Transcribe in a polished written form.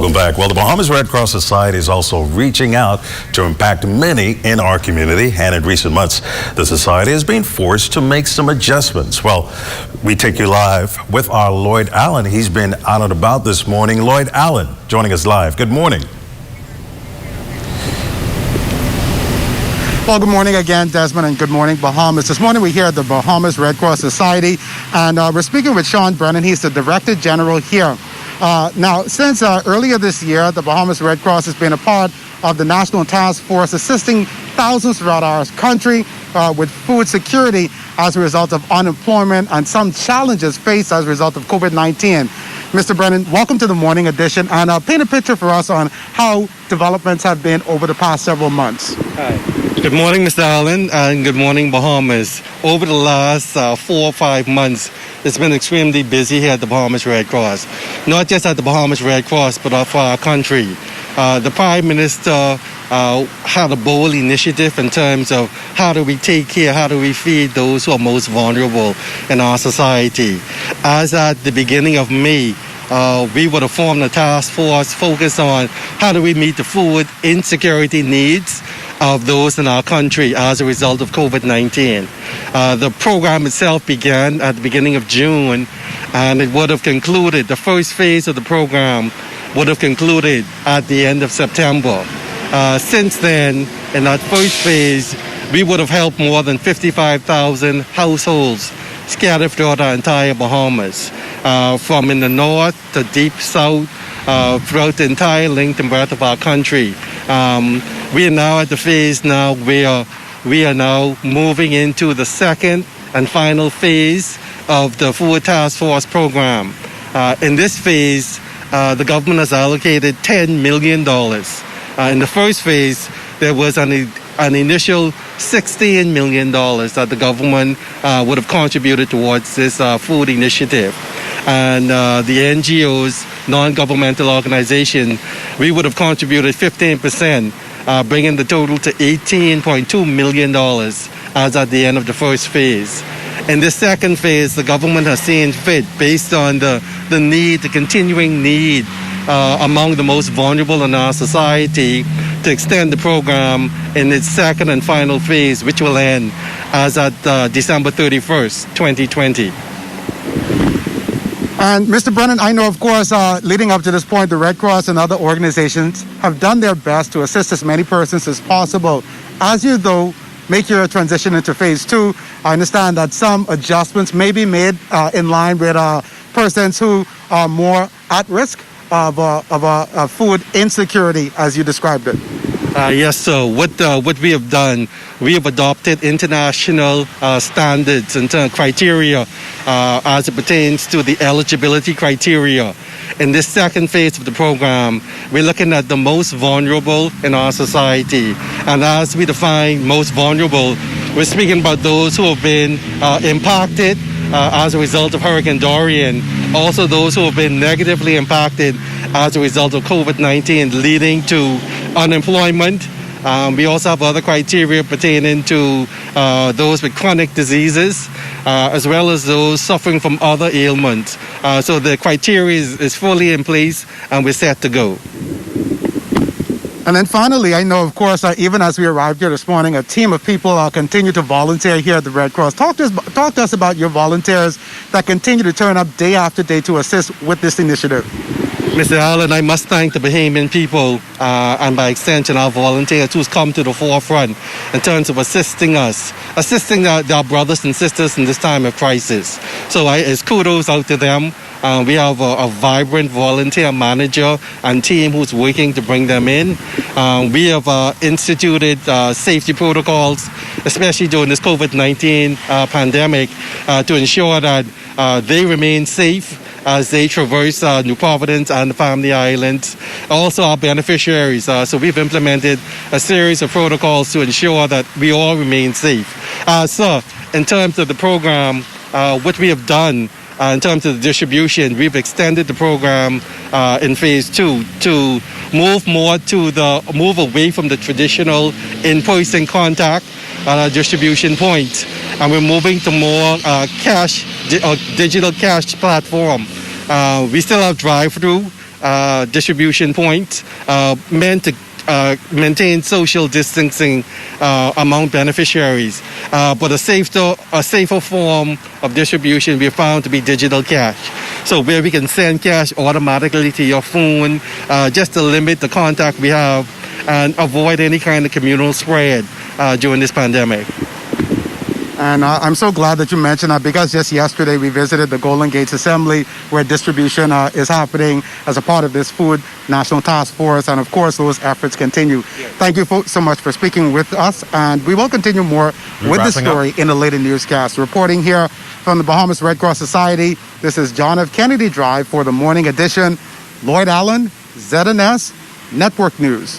Welcome back. Well, the Bahamas Red Cross Society is also reaching out to impact many in our community, and in recent months, the society has been forced to make some adjustments. Well, we take you live with our Lloyd Allen. He's been out and about this morning. Lloyd Allen joining us live. Good morning. Well, good morning again, Desmond, and good morning, Bahamas. This morning we're here at the Bahamas Red Cross Society, and we're speaking with Sean Brennan. He's the Director General here. Now, since earlier this year, the Bahamas Red Cross has been a part of the National Task Force assisting thousands throughout our country with food security as a result of unemployment and some challenges faced as a result of COVID-19. Mr. Brennan, welcome to the morning edition, and paint a picture for us on how developments have been over the past several months. Hi. Good morning, Mr. Allen, and good morning, Bahamas. Over the last 4 or 5 months, it's been extremely busy here at the Bahamas Red Cross. Not just at the Bahamas Red Cross, but for our country. The Prime Minister had a bold initiative in terms of how do we take care, how do we feed those who are most vulnerable in our society. As at the beginning of May, we would have formed a task force focused on how do we meet the food insecurity needs of those in our country as a result of COVID-19. The program itself began at the beginning of June, and it would have concluded, the first phase of the program would have concluded at the end of September. Since then, in that first phase, we would have helped more than 55,000 households scattered throughout our entire Bahamas, from in the north to deep south, throughout the entire length and breadth of our country. We are now at the phase now where we are now moving into the second and final phase of the Food Task Force program. In this phase, the government has allocated $10 million. In the first phase, there was an initial $16 million that the government would have contributed towards this food initiative. And the NGOs, non-governmental organization, we would have contributed 15%, bringing the total to $18.2 million as at the end of the first phase. In the second phase, the government has seen fit, based on the need, the continuing need among the most vulnerable in our society, to extend the program in its second and final phase, which will end as at December 31st, 2020. And Mr. Brennan, I know, of course, leading up to this point, the Red Cross and other organizations have done their best to assist as many persons as possible. As you, though, make your transition into phase 2, I understand that some adjustments may be made in line with persons who are more at risk of food insecurity, as you described it. Yes, sir. What we have done, we have adopted international standards and criteria as it pertains to the eligibility criteria. In this second phase of the program, we're looking at the most vulnerable in our society. And as we define most vulnerable, we're speaking about those who have been impacted as a result of Hurricane Dorian, also those who have been negatively impacted as a result of COVID-19, leading to unemployment. We also have other criteria pertaining to those with chronic diseases, as well as those suffering from other ailments. So the criteria is fully in place, and we're set to go. And then finally, I know, of course, even as we arrived here this morning, a team of people continue to volunteer here at the Red Cross. Talk to us about your volunteers that continue to turn up day after day to assist with this initiative. Mr. Allen, I must thank the Bahamian people and by extension our volunteers who's come to the forefront in terms of assisting our brothers and sisters in this time of crisis. So it's kudos out to them. We have a vibrant volunteer manager and team who's working to bring them in. We have instituted safety protocols, especially during this COVID-19 pandemic, to ensure that they remain safe as they traverse New Providence and the Family Islands. Also our beneficiaries. So we've implemented a series of protocols to ensure that we all remain safe. So in terms of the program, what we have done in terms of the distribution, we've extended the program in phase 2 to move away from the traditional in-person contact distribution point, and we're moving to more digital cash platform. We still have drive-through distribution points meant to maintain social distancing among beneficiaries. But a safer form of distribution we found to be digital cash. So where we can send cash automatically to your phone just to limit the contact we have and avoid any kind of communal spread during this pandemic. And I'm so glad that you mentioned that, because just yesterday we visited the Golden Gates Assembly, where distribution is happening as a part of this Food National Task Force. And of course, those efforts continue. Yes. Thank you so much for speaking with us. And we will continue more with the story in the later newscast. Reporting here from the Bahamas Red Cross Society, this is John F. Kennedy Drive for the morning edition. Lloyd Allen, ZNS Network News.